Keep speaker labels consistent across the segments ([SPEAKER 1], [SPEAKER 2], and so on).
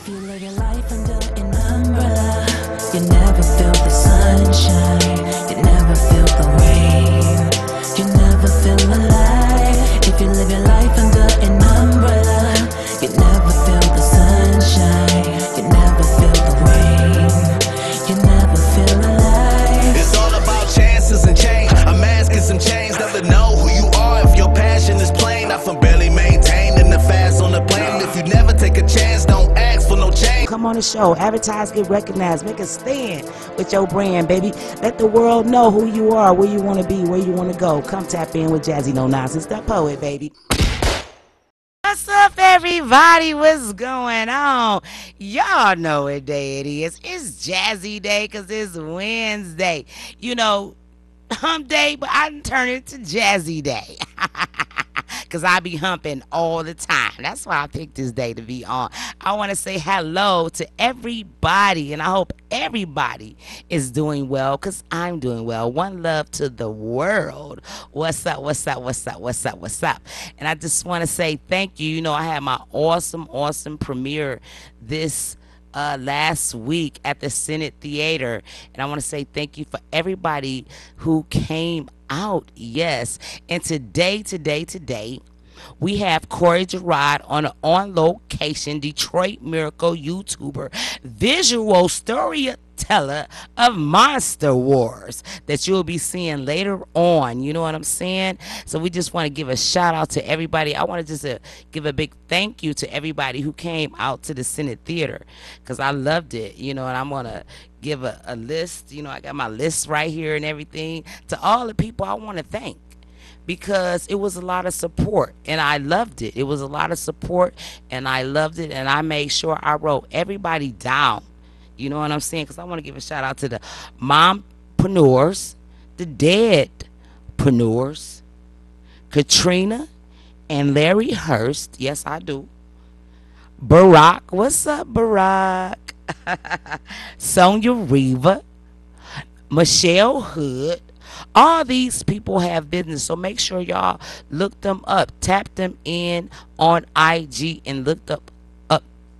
[SPEAKER 1] You live your life under an umbrella. You never feel the sunshine. You never feel the rain. You never feel alive. If you live your life under an umbrella, you never feel the sunshine. You never feel the rain. You never feel alive.
[SPEAKER 2] It's all about chances and change. I'm asking some change. Never know who you are if your passion is plain. Not from barely maintained in the fast on the plane. If you never take a chance, don't ask for no change.
[SPEAKER 3] Come on the show, advertise, get recognized, make a stand with your brand, baby. Let the world know who you are, where you want to be, where you want to go. Come tap in with Jazzie No Nonsense, the poet, baby. What's up, everybody? What's going on? Y'all know what day it is. It's Jazzie Day because it's Wednesday. You know, hump day, but I didn't turn it to Jazzie Day. Because I be humping all the time. That's why I picked this day to be on. I want to say hello to everybody, and I hope everybody is doing well, because I'm doing well. One love to the world. What's up, what's up, what's up, what's up, what's up? And I just want to say thank you. You know, I had my awesome premiere this last week at the Senate Theater, and I want to say thank you for everybody who came out. Yes. And today we have Corey Gerard on location, Detroit Miracle YouTuber, visual storyteller of Monster Wars that you'll be seeing later on. You know what I'm saying? So we just want to give a shout out to everybody. I want to just give a big thank you to everybody who came out to the Senate Theater, because I loved it, you know, and I'm going to give a list. You know, I got my list right here and everything. To all the people I want to thank, because it was a lot of support and I loved it. It was a lot of support and I loved it, and I made sure I wrote everybody down. You know what I'm saying? Because I want to give a shout out to the mompreneurs, the deadpreneurs, Katrina and Larry Hurst. Yes, I do. Barack. What's up, Barack? Sonia Reva, Michelle Hood. All these people have business, so make sure y'all look them up, tap them in on IG, and look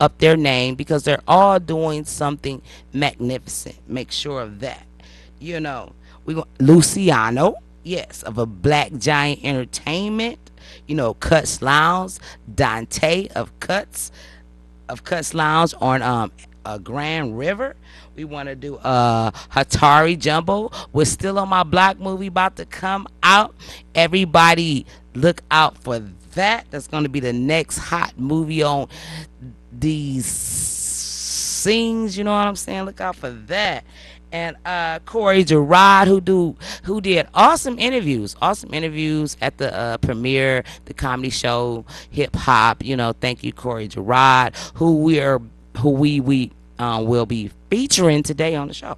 [SPEAKER 3] up their name, because they're all doing something magnificent. Make sure of that. You know, we got Luciano, yes, of a Black Giant Entertainment. You know, Cuts Lounge, Dante of Cuts Lounge on Grand River. We want to do Hatari Jumbo. We're still on my block movie about to come out. Everybody look out for that. That's going to be the next hot movie on these scenes. You know what I'm saying? Look out for that. And Corey Gerard, who did awesome interviews at the premiere, the comedy show, hip hop. You know, thank you, Corey Gerard, who we will be featuring today on the show.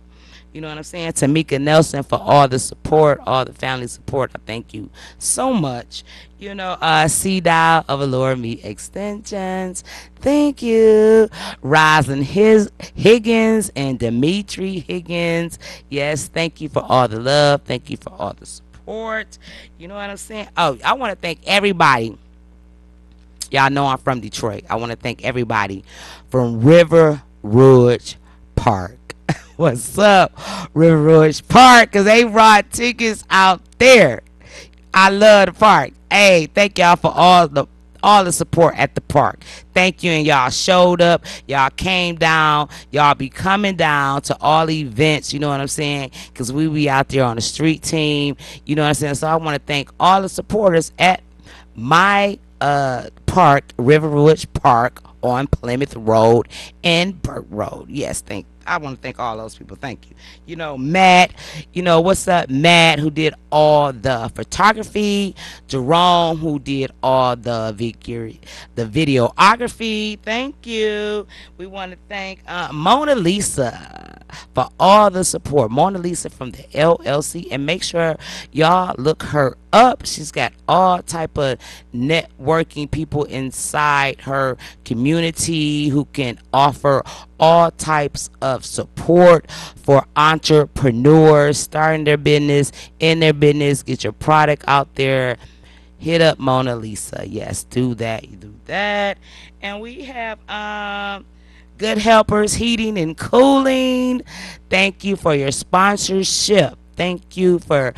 [SPEAKER 3] You know what I'm saying? Tamika Nelson for all the support, all the family support. I thank you so much. You know, C-Dial of Allure Me Extensions. Thank you. Roslyn Higgins and Dimitri Higgins. Yes, thank you for all the love. Thank you for all the support. You know what I'm saying? Oh, I want to thank everybody. Y'all know I'm from Detroit. I want to thank everybody from River Rouge Park. What's up, River Rouge Park? Because they brought tickets out there. I love the park. Hey, thank y'all for all the support at the park. Thank you, and y'all showed up. Y'all came down. Y'all be coming down to all events. You know what I'm saying? Because we be out there on the street team. You know what I'm saying? So I want to thank all the supporters at my park, River Rouge Park, on Plymouth Road and Burt Road. Yes, I want to thank all those people. Thank you. You know, Matt, you know, what's up, Matt, who did all the photography. Jerome, who did all the videography. Thank you. We want to thank Mona Lisa for all the support. Mona Lisa from the LLC, and make sure y'all look her up. She's got all type of networking people inside her community who can offer all types of support for entrepreneurs starting their business, in their business, get your product out there. Hit up Mona Lisa. Yes, do that. You do that. And we have Good Helpers Heating and Cooling. Thank you for your sponsorship. Thank you for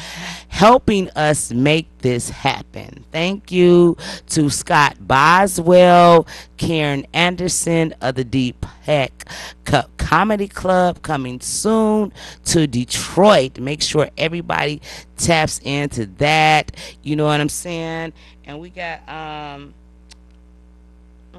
[SPEAKER 3] helping us make this happen. Thank you to Scott Boswell, Karen Anderson of the Deep Heck Cup Comedy Club, coming soon to Detroit. Make sure everybody taps into that. You know what I'm saying? And we got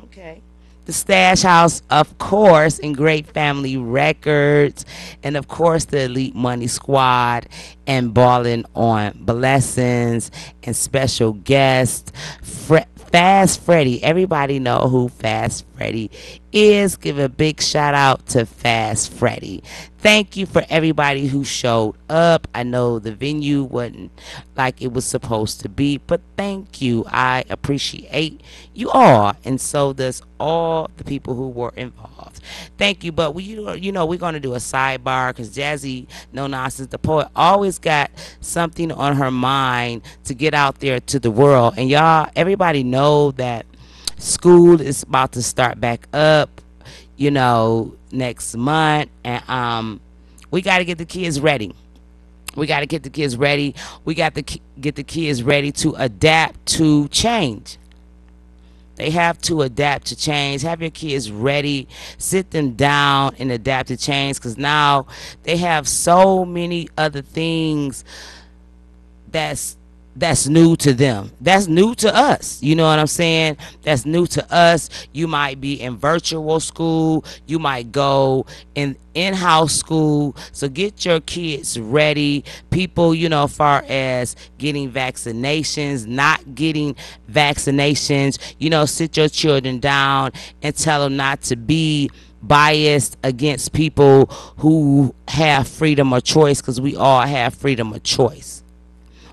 [SPEAKER 3] okay, the Stash House, of course, and Great Family Records, and of course the Elite Money Squad, and Ballin' on Blessings, and special guest Fast Freddy. Everybody know who Fast Freddy is. Give a big shout out to Fast Freddy. Thank you for everybody who showed up. I know the venue wasn't like it was supposed to be, but thank you. I appreciate you all, and so does all the people who were involved. Thank you. But you know, we're gonna do a sidebar because Jazzie No Nonsense, the poet, always got something on her mind to get out there to the world. And y'all, everybody know that school is about to start back up, you know, next month, and we got to get the kids ready. We got to get the kids ready. We got to get the kids ready to adapt to change. They have to adapt to change. Have your kids ready. Sit them down and adapt to change, because now they have so many other things that's new to them. That's new to us. You know what I'm saying? That's new to us. You might be in virtual school. You might go in-house school. So get your kids ready. People, you know, as far as getting vaccinations, not getting vaccinations, you know, sit your children down and tell them not to be biased against people who have freedom of choice, because we all have freedom of choice.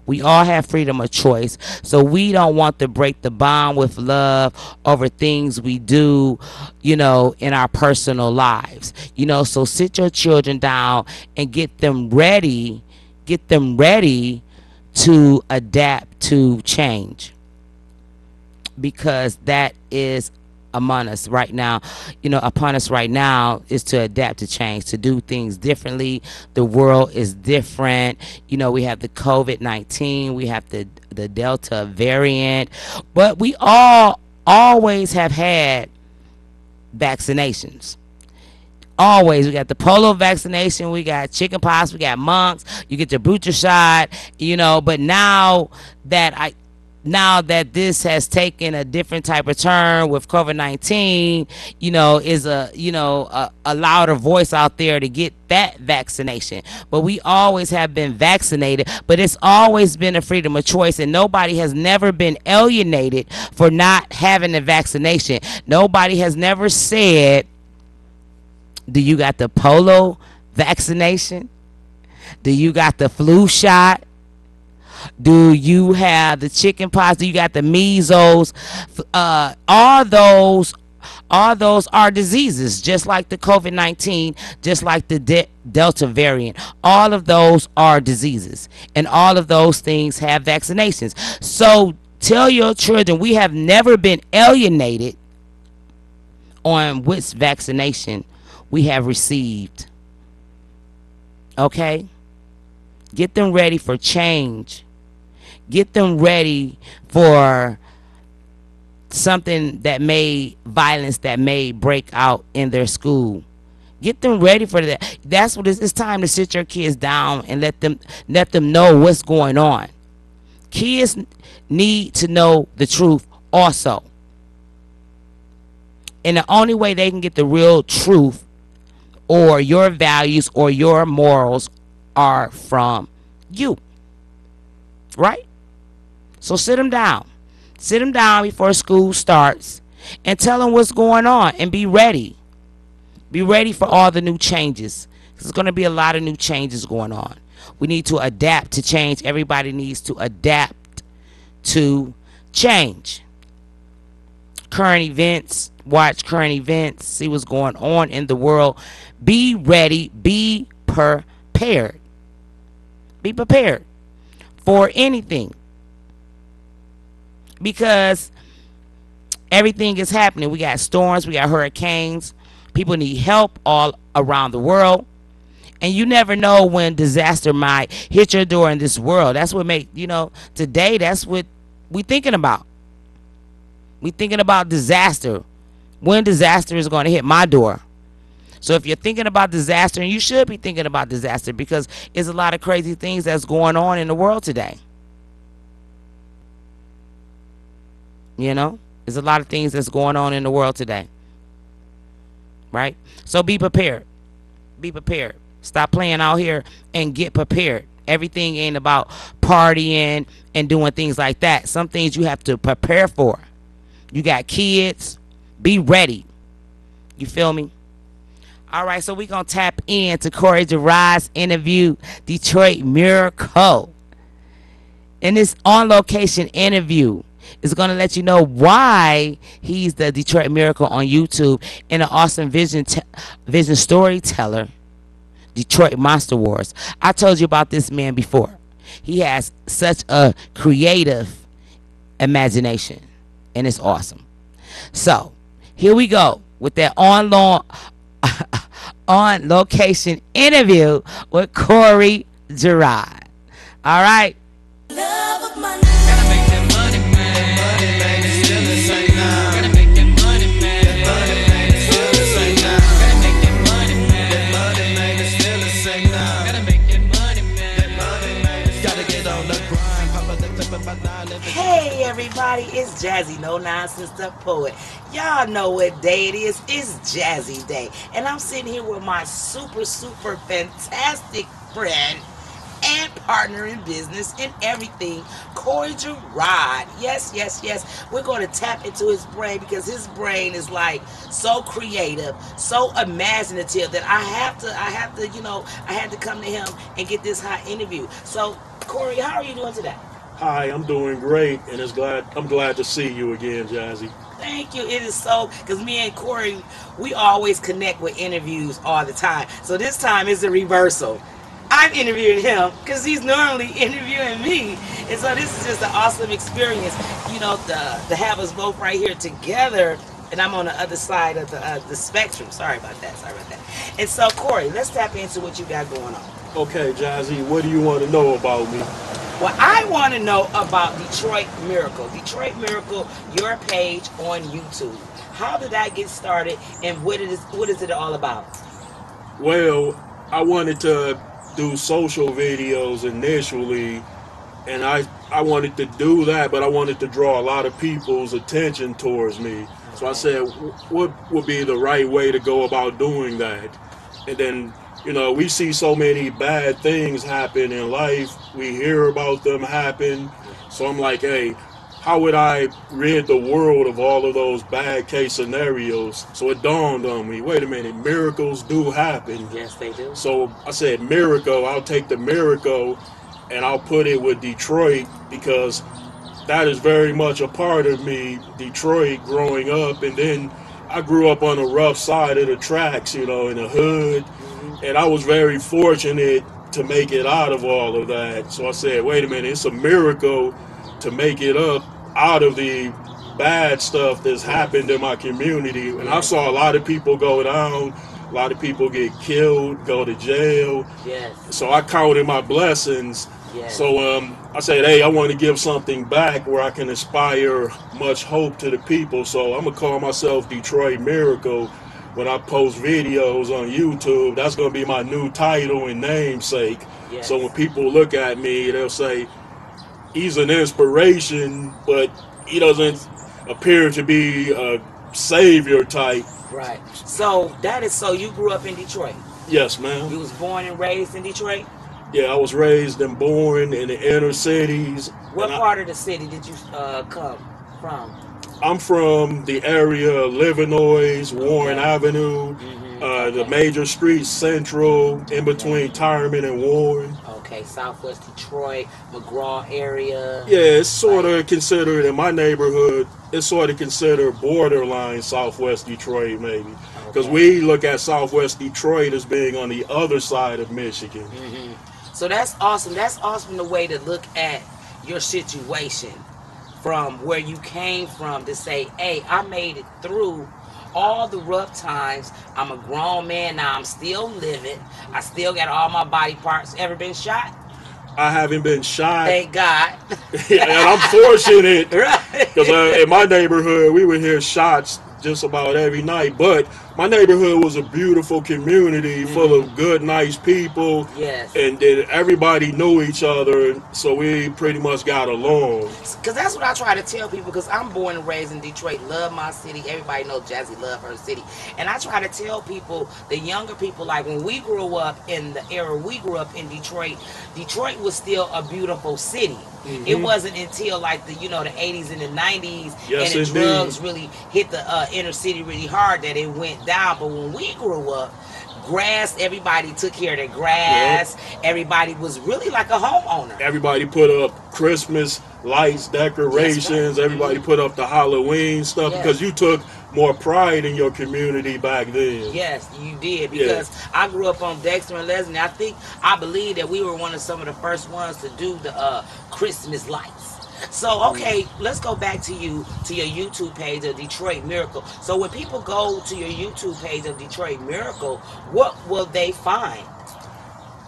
[SPEAKER 3] We all have freedom of choice. So we don't want to break the bond with love over things we do, you know, in our personal lives. You know, so sit your children down and get them ready. Get them ready to adapt to change, because that is among us right now. You know, upon us right now is to adapt to change, to do things differently. The world is different. You know, we have the COVID-19, we have the Delta variant, but we all always have had vaccinations. Always. We got the polio vaccination, we got chickenpox, we got mumps, you get your booster shot, you know. But now that this has taken a different type of turn with COVID-19, you know, is a louder voice out there to get that vaccination. But we always have been vaccinated, but it's always been a freedom of choice, and nobody has never been alienated for not having a vaccination. Nobody has never said, do you got the polio vaccination? Do you got the flu shot? Do you have the chicken pox? Do you got the measles? All those are diseases, just like the COVID-19, just like the Delta variant. All of those are diseases, and all of those things have vaccinations. So tell your children we have never been alienated on which vaccination we have received. Okay? Get them ready for change. Get them ready for something violence that may break out in their school. Get them ready for that. That's what it's time to sit your kids down and let them know what's going on. Kids need to know the truth also. And the only way they can get the real truth, or your values or your morals, are from you. Right? So sit them down. Sit them down before school starts and tell them what's going on, and be ready. Be ready for all the new changes. There's going to be a lot of new changes going on. We need to adapt to change. Everybody needs to adapt to change. Current events. Watch current events. See what's going on in the world. Be ready. Be prepared. Be prepared for anything, because everything is happening. We got storms, we got hurricanes, People need help all around the world. And you never know when disaster might hit your door in this world. That's what make, today that's what we thinking about. We thinking about disaster. When disaster is going to hit my door. So if you're thinking about disaster, and you should be thinking about disaster, because there's a lot of crazy things that's going on in the world today. There's a lot of things that's going on in the world today. Right? So be prepared. Be prepared. Stop playing out here and get prepared. Everything ain't about partying and doing things like that. Some things you have to prepare for. You got kids. Be ready. You feel me? All right, so we're going to tap into Corey Gerard's interview, Detroit Miracle. In this on-location interview, is going to let you know why he's the Detroit Miracle on YouTube and an awesome vision storyteller, Detroit Monster Wars. I told you about this man before. He has such a creative imagination, and it's awesome. So, here we go with that on-location interview with Corey Gerard. All right.
[SPEAKER 1] Love of my life. Gotta make that money, man. Money, baby, still the same now. Gotta make that money, man. Money, baby, still the same now. Gotta make that money, man. Money, baby, still the same now. Gotta make that money, man. Money, baby, gotta get on the grind. Papa the clip about 9.
[SPEAKER 3] Hey everybody, it's Jazzie, no nonsense, the poet. Y'all know what day it is. It's Jazzie Day. And I'm sitting here with my super fantastic friend and partner in business and everything, Corey Gerard. Yes. We're going to tap into his brain, because his brain is like so creative, so imaginative, that I had to come to him and get this hot interview. So, Corey, how are you doing today?
[SPEAKER 4] Hi, I'm doing great, and I'm glad to see you again, Jazzie.
[SPEAKER 3] Thank you. It is so, because me and Corey, we always connect with interviews all the time. So this time it's a reversal. I'm interviewing him because he's normally interviewing me. And so this is just an awesome experience, to have us both right here together. And I'm on the other side of the spectrum. Sorry about that. And so, Corey, let's tap into what you got going on.
[SPEAKER 4] Okay, Jazzie, what do you want to know about me?
[SPEAKER 3] Well, I want to know about Detroit Miracle. Detroit Miracle, your page on YouTube. How did that get started, and what is it all about?
[SPEAKER 4] Well, I wanted to do social videos initially, and I wanted to do that, but I wanted to draw a lot of people's attention towards me. So I said, what would be the right way to go about doing that? And then, we see so many bad things happen in life. We hear about them happen. So I'm like, hey, how would I rid the world of all of those bad case scenarios? So it dawned on me, wait a minute, miracles do happen.
[SPEAKER 3] Yes, they do.
[SPEAKER 4] So I said, miracle, I'll take the miracle and I'll put it with Detroit, because that is very much a part of me, Detroit, growing up. And then I grew up on the rough side of the tracks, in the hood. And I was very fortunate to make it out of all of that. So I said, wait a minute, it's a miracle to make it up out of the bad stuff that's happened in my community. And I saw a lot of people go down, a lot of people get killed, go to jail.
[SPEAKER 3] Yes.
[SPEAKER 4] So I counted my blessings.
[SPEAKER 3] Yes.
[SPEAKER 4] So I said, hey, I want to give something back where I can inspire much hope to the people. So I'm going to call myself Detroit Miracle. When I post videos on YouTube, that's going to be my new title and namesake.
[SPEAKER 3] Yes.
[SPEAKER 4] So when people look at me, they'll say, he's an inspiration, but he doesn't appear to be a savior type.
[SPEAKER 3] Right. So you grew up in Detroit?
[SPEAKER 4] Yes, ma'am.
[SPEAKER 3] You was born and raised in Detroit?
[SPEAKER 4] Yeah, I was raised and born in the inner cities.
[SPEAKER 3] What part of the city did you come from?
[SPEAKER 4] I'm from the area of Livernois, Warren Avenue, the major streets, Central, in between Tyreman and Warren.
[SPEAKER 3] Okay, Southwest Detroit, McGraw area.
[SPEAKER 4] Yeah, it's sort of considered, in my neighborhood, it's sort of considered borderline Southwest Detroit, maybe. Because we look at Southwest Detroit as being on the other side of Michigan.
[SPEAKER 3] So that's awesome. That's awesome, the way to look at your situation from where you came from, to say, hey, I made it through all the rough times. I'm a grown man now. I'm still living. I still got all my body parts. Ever been shot?
[SPEAKER 4] I haven't been shot,
[SPEAKER 3] Thank God.
[SPEAKER 4] and I'm fortunate because
[SPEAKER 3] Right.
[SPEAKER 4] in my neighborhood we would hear shots just about every night. But my neighborhood was a beautiful community full of good, nice people,
[SPEAKER 3] Yes.
[SPEAKER 4] and then everybody knew each other, so we pretty much got along.
[SPEAKER 3] Because that's what I try to tell people, because I'm born and raised in Detroit, love my city. Everybody knows Jazzie love her city. And I try to tell people, the younger people, like when we grew up in the era we grew up in Detroit, Detroit was still a beautiful city. It wasn't until like the the 80s and the 90s
[SPEAKER 4] Yes,
[SPEAKER 3] and the
[SPEAKER 4] indeed.
[SPEAKER 3] drugs really hit the inner city really hard that it went down. But when we grew up, grass, everybody took care of their grass. Everybody was really like a homeowner.
[SPEAKER 4] Everybody put up Christmas lights, decorations.
[SPEAKER 3] Yes, right.
[SPEAKER 4] Everybody put up the Halloween stuff
[SPEAKER 3] Yes.
[SPEAKER 4] because you took more pride in your community back then.
[SPEAKER 3] Yes, you did, because I grew up on Dexter and Leslie. I believe that we were one of some of the first ones to do the Christmas lights. So okay, let's go back to your YouTube page of Detroit Miracle. So when people go to your YouTube page of Detroit Miracle, what will they find?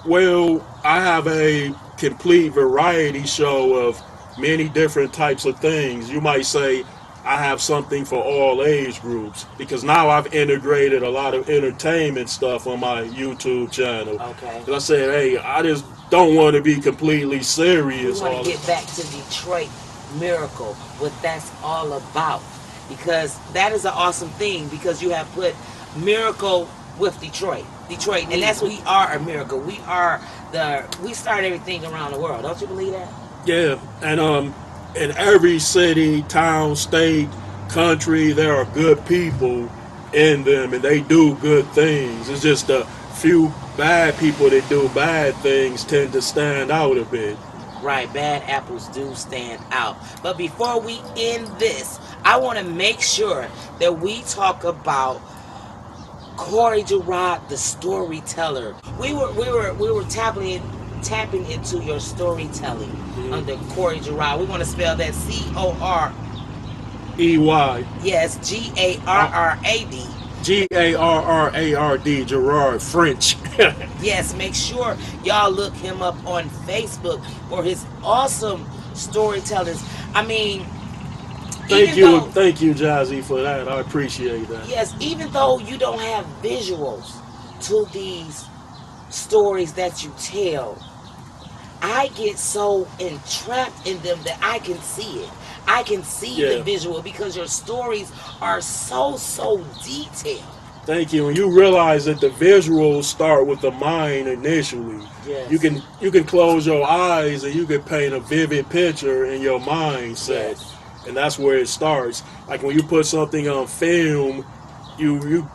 [SPEAKER 4] Well, I have a complete variety show of many different types of things. You might say I have something for all age groups because now I've integrated a lot of entertainment stuff on my YouTube channel.
[SPEAKER 3] Okay.
[SPEAKER 4] 'Cause I said, hey, I just don't want to be completely serious.
[SPEAKER 3] We want to get back to Detroit Miracle, what that's all about, because that is an awesome thing, because you have put miracle with Detroit, and that's we are a miracle. We start everything around the world. Don't you believe that?
[SPEAKER 4] Yeah, and in every city, town, state, country, there are good people in them, and they do good things. It's just a few bad people that do bad things tend to stand out a bit.
[SPEAKER 3] Right, bad apples do stand out. But before we end this, I want to make sure that we talk about Corey Gerard, the storyteller. We were tapping into your storytelling under Corey Gerard. We want to spell that COREY. Yes, GARRAD.
[SPEAKER 4] GARRARD, Gerard, French.
[SPEAKER 3] Yes, make sure y'all look him up on Facebook for his awesome storytellings. I mean,
[SPEAKER 4] Thank you, Jazzie, for that. I appreciate that.
[SPEAKER 3] Yes, even though you don't have visuals to these stories that you tell, I get so entrapped in them that I can see it. I can see the visual, because your stories are so detailed.
[SPEAKER 4] Thank you. And you realize that the visuals start with the mind initially.
[SPEAKER 3] Yes.
[SPEAKER 4] You can close your eyes and you can paint a vivid picture in your mindset.
[SPEAKER 3] Yes.
[SPEAKER 4] And that's where it starts. Like when you put something on film, you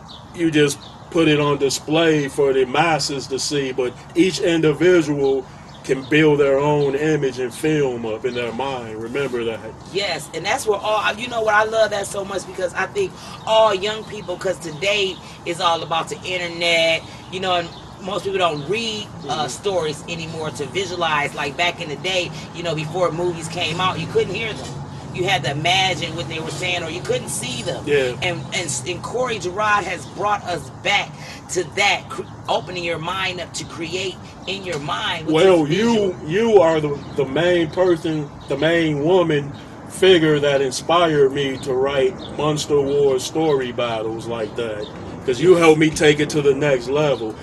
[SPEAKER 4] just put it on display for the masses to see, but each individual can build their own image and film up in their mind. Remember that.
[SPEAKER 3] Yes, and that's where you know what, I love that so much, because I think all young people, because today is all about the internet, and most people don't read stories anymore to visualize. Like back in the day, before movies came out, you couldn't hear them. You had to imagine what they were saying, or you couldn't see them.
[SPEAKER 4] Yeah.
[SPEAKER 3] And Corey Gerard has brought us back to that, opening your mind up to create in your mind.
[SPEAKER 4] Well, you are the main person, the main woman figure that inspired me to write Monster Wars story battles like that, because you helped me take it to the next level.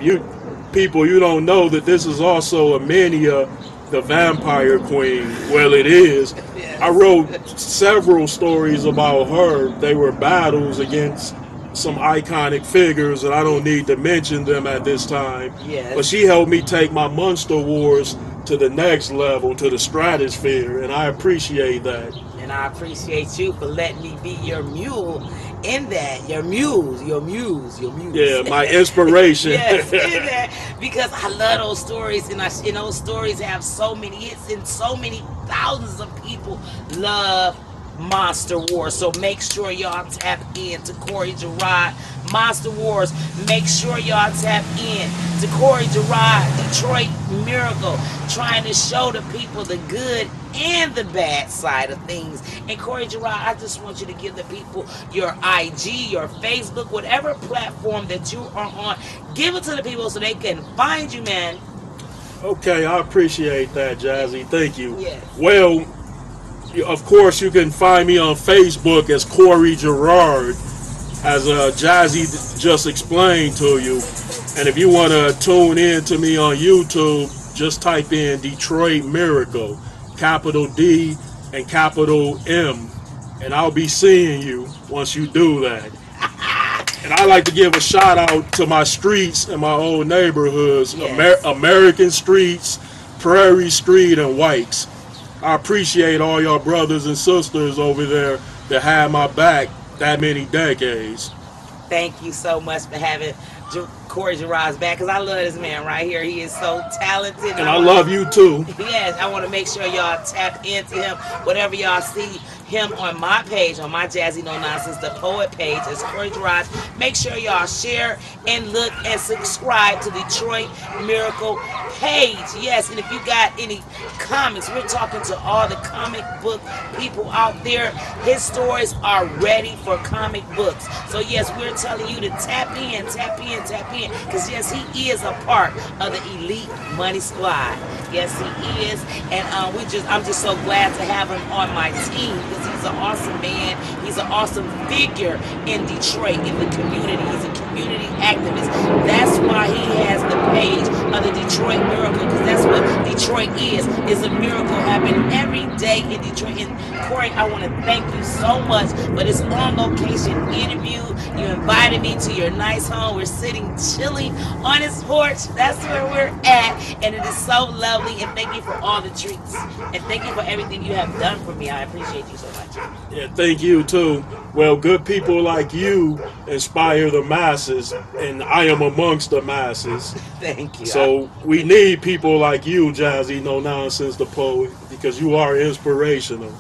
[SPEAKER 4] You don't know that this is also Amenia, the Vampire Queen. Well, it is.
[SPEAKER 3] Yes.
[SPEAKER 4] I wrote several stories about her. They were battles against some iconic figures, and I don't need to mention them at this time.
[SPEAKER 3] Yes.
[SPEAKER 4] But she helped me take my Monster Wars to the next level, to the stratosphere, and I appreciate that.
[SPEAKER 3] And I appreciate you for letting me be your mule in that. Your muse.
[SPEAKER 4] Yeah, my inspiration.
[SPEAKER 3] Yes, in that, because I love those stories, and those stories have so many hits, and so many thousands of people love Monster Wars. So make sure y'all tap in to Corey Gerard Monster Wars. Make sure y'all tap in to Corey Gerard, Detroit Miracle, trying to show the people the good and the bad side of things. And Corey Gerard, I just want you to give the people your IG, your Facebook, whatever platform that you are on. Give it to the people so they can find you, man.
[SPEAKER 4] Okay, I appreciate that, Jazzie. Thank you.
[SPEAKER 3] Yes.
[SPEAKER 4] Well, of course, you can find me on Facebook as Corey Gerard, as Jazzie just explained to you. And if you want to tune in to me on YouTube, just type in Detroit Miracle, capital D and capital M, and I'll be seeing you once you do that. And I like to give a shout out to my streets and my old neighborhoods,
[SPEAKER 3] Yes.
[SPEAKER 4] American Streets, Prairie Street, and Whites. I appreciate all y'all brothers and sisters over there that had my back that many decades.
[SPEAKER 3] Thank you so much for having Corey Gerard's back, because I love this man right here. He is so talented.
[SPEAKER 4] And I love you too.
[SPEAKER 3] Yes, I want to make sure y'all tap into him. Whatever y'all see him on my page, on my Jazzie No Nonsense, the poet page, is Corey Gerard. Make sure y'all share and look and subscribe to Detroit Miracle page. Yes, and if you got any comics, we're talking to all the comic book people out there. His stories are ready for comic books. So yes, we're telling you to tap in, tap in, tap in, because yes, he is a part of the Elite Money Squad. Yes, he is, and I'm just so glad to have him on my team, because he's an awesome man. He's an awesome figure in Detroit, in the community. He's a community activist. That's why he has the page of the Detroit Miracle, because that's what Detroit is a miracle happening every day in Detroit. And Corey, I want to thank you so much for this on-location interview. You invited me to your nice home. We're sitting chilling on his porch. That's where we're at, and it is so lovely. And thank you for all the treats, and thank you for everything you have done for me. I appreciate you so much.
[SPEAKER 4] Yeah, thank you too. Well, good people like you inspire the masses, and I am amongst the masses.
[SPEAKER 3] Thank you.
[SPEAKER 4] So we need people like you, Jazzie No Nonsense, the poet, because you are inspirational.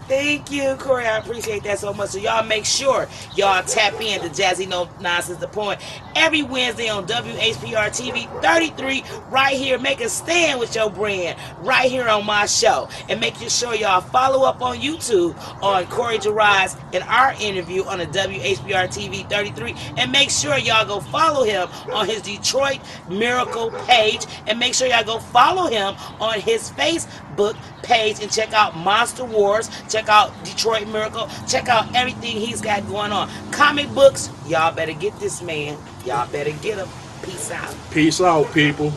[SPEAKER 3] Thank you, Corey. I appreciate that so much. So y'all make sure y'all tap in to Jazzie No Nonsense, the poet, every Wednesday on WHPR TV 33, right here. Make a stand with your brand right here on my show. And make sure y'all follow up on YouTube on Corey Gerard's and our interview on the WHPR TV 33. And make sure y'all go follow him on his Detroit Miracle page. And make sure y'all go follow him on his Facebook page and check out Monster Wars. Check out Detroit Miracle. Check out everything he's got going on. Comic books, y'all better get this man. Y'all better get him. Peace out.
[SPEAKER 4] Peace out, people.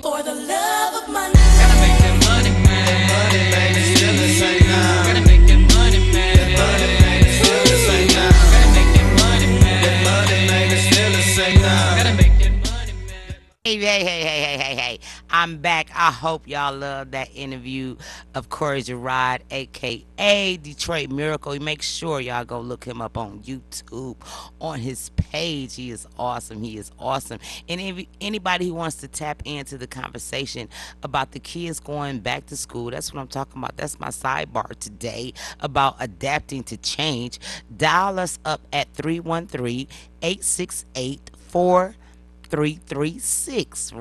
[SPEAKER 1] For the love of money.
[SPEAKER 5] Gotta make that money, man. Money, man, it's still the same now. Gotta make that money, man. Money, man, it's still the same now. Gotta make that money, man. Money, man, it's still the same now. Gotta make that money, man.
[SPEAKER 3] Hey. I'm back. I hope y'all love that interview of Corey Gerard, a.k.a. Detroit Miracle. Make sure y'all go look him up on YouTube, on his page. He is awesome. He is awesome. And anybody who wants to tap into the conversation about the kids going back to school, that's what I'm talking about. That's my sidebar today, about adapting to change. Dial us up at 313-868-4336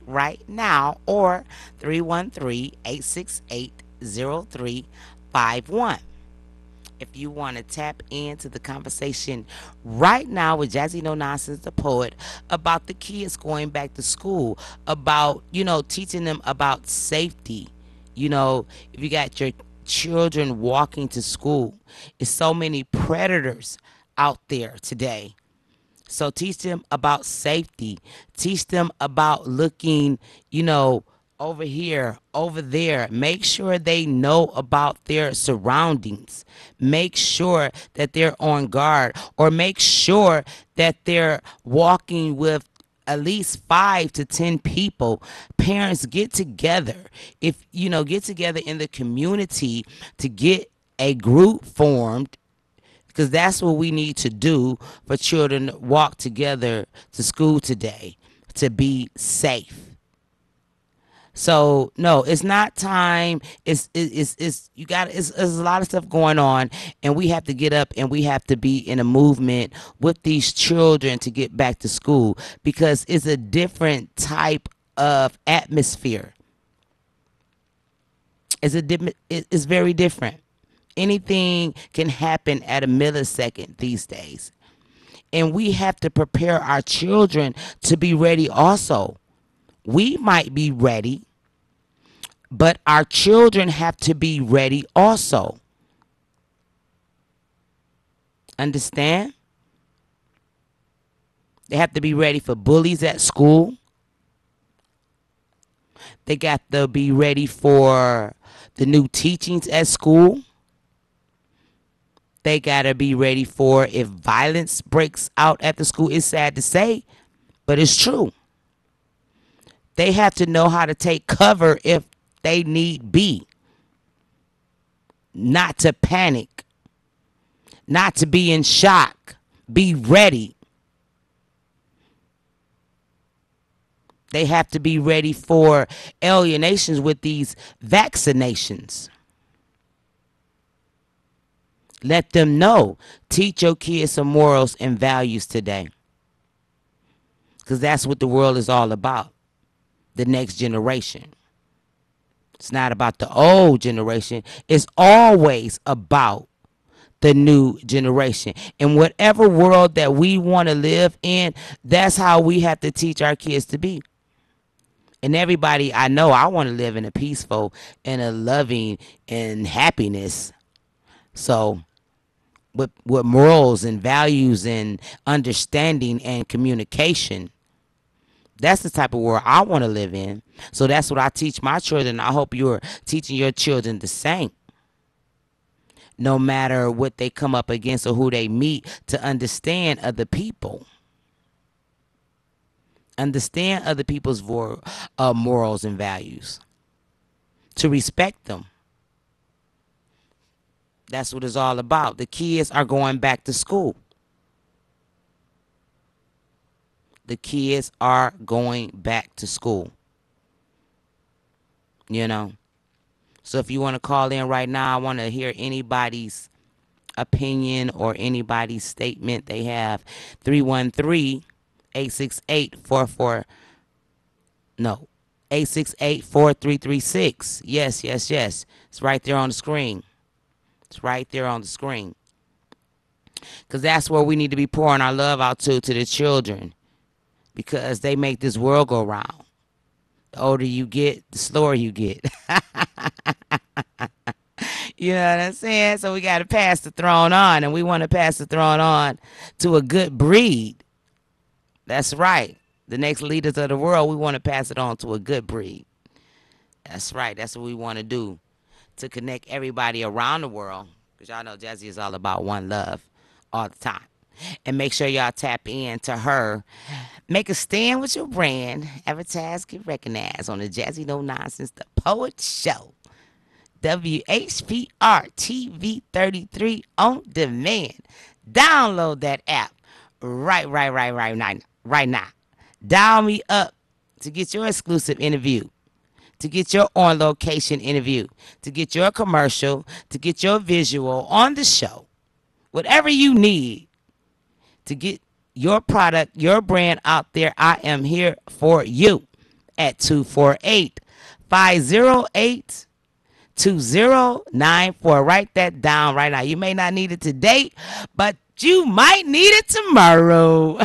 [SPEAKER 3] right now, or 313-868-0351. If you want to tap into the conversation right now with Jazzie No Nonsense, the poet, about the kids going back to school, about, teaching them about safety. If you got your children walking to school, it's so many predators out there today. So teach them about safety. Teach them about looking, over here, over there. Make sure they know about their surroundings. Make sure that they're on guard, or make sure that they're walking with at least 5 to 10 people. Parents, get together. Get together in the community to get a group formed, because that's what we need to do for children to walk together to school today, to be safe. So no, it's not time. It's you got it's a lot of stuff going on, and we have to get up and we have to be in a movement with these children to get back to school because it's a different type of atmosphere. It's very different. Anything can happen at a millisecond these days. And we have to prepare our children to be ready also. We might be ready, but our children have to be ready also. Understand? They have to be ready for bullies at school. They got to be ready for the new teachings at school. They got to be ready for if violence breaks out at the school. It's sad to say, but it's true. They have to know how to take cover if they need be. Not to panic. Not to be in shock. Be ready. They have to be ready for alienations with these vaccinations. Let them know. Teach your kids some morals and values today. Because that's what the world is all about. The next generation. It's not about the old generation. It's always about the new generation. In whatever world that we want to live in, that's how we have to teach our kids to be. And everybody I know, I want to live in a peaceful and a loving and happiness. So with morals and values and understanding and communication, that's the type of world I want to live in. So that's what I teach my children. I hope you're teaching your children the same. No matter what they come up against or who they meet, to understand other people. Understand other people's morals and values. To respect them. That's what it's all about. The kids are going back to school. The kids are going back to school. You know. So if you want to call in right now, I want to hear anybody's opinion or anybody's statement they have. 313-868-44. No. 868-4336. Yes, yes, yes. It's right there on the screen. It's right there on the screen. Because that's where we need to be pouring our love out to the children. Because they make this world go round. The older you get, the slower you get. You know what I'm saying? So we got to pass the throne on. And we want to pass the throne on to a good breed. That's right. The next leaders of the world, we want to pass it on to a good breed. That's right. That's what we want to do. To connect everybody around the world. Because y'all know Jazzie is all about one love all the time. And make sure y'all tap in to her. Make a stand with your brand. Advertise, get recognized on the Jazzie No Nonsense, the Poet Show. WHPR TV 33 on demand. Download that app right now. Dial me up to get your exclusive interview, to get your on location interview, to get your commercial, to get your visual on the show. Whatever you need to get your product, your brand out there, I am here for you at 248-508-2094. Write that down right now. You may not need it today, but you might need it tomorrow.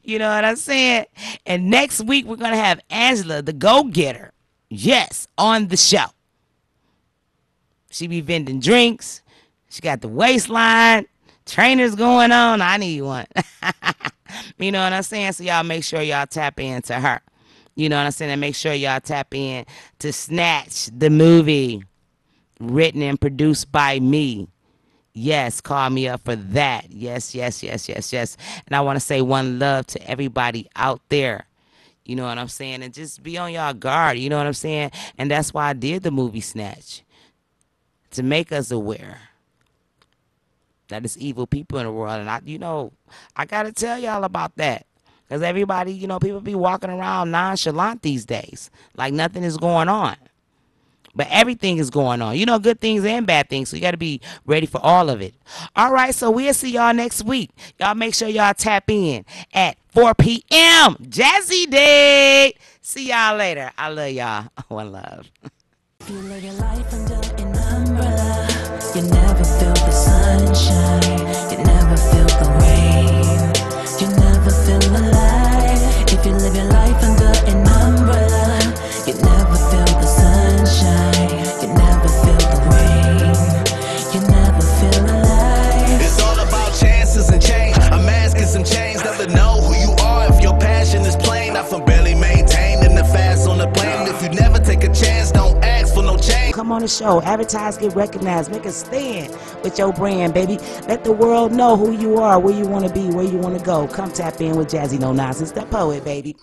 [SPEAKER 3] You know what I'm saying? And next week, we're going to have Angela, the go-getter. Yes, on the show. She be vending drinks. She got the waistline. Trainers going on. I need one. You know what I'm saying? So y'all make sure y'all tap into her. You know what I'm saying? And make sure y'all tap in to Snatch, the movie. Written and produced by me. Yes, call me up for that. Yes. And I want to say one love to everybody out there. You know what I'm saying? And just be on y'all guard. You know what I'm saying? And that's why I did the movie Snatch. To make us aware that there's evil people in the world. And I got to tell y'all about that. Because everybody, you know, people be walking around nonchalant these days, like nothing is going on. But everything is going on. You know, good things and bad things. So you got to be ready for all of it. All right, so we'll see y'all next week. Y'all make sure y'all tap in at 4 p.m. Jazzie Day. See y'all later. I love y'all. One love.
[SPEAKER 1] If you live your life under an umbrella, you never feel the sunshine, you never feel the rain, you never feel alive. If you live your life under an umbrella, you never feel the sunshine, you never feel the rain, you never feel alive.
[SPEAKER 2] It's all about chances and change. I'm asking some change. Never know who you are if your passion is plain. I from barely maintaining the fast on the plane. If you never take a chance, don't ask for no change.
[SPEAKER 3] Come on the show, advertise, get recognized, make a stand with your brand, baby. Let the world know who you are, where you want to be, where you want to go. Come tap in with Jazzie No Nonsense, the poet, baby.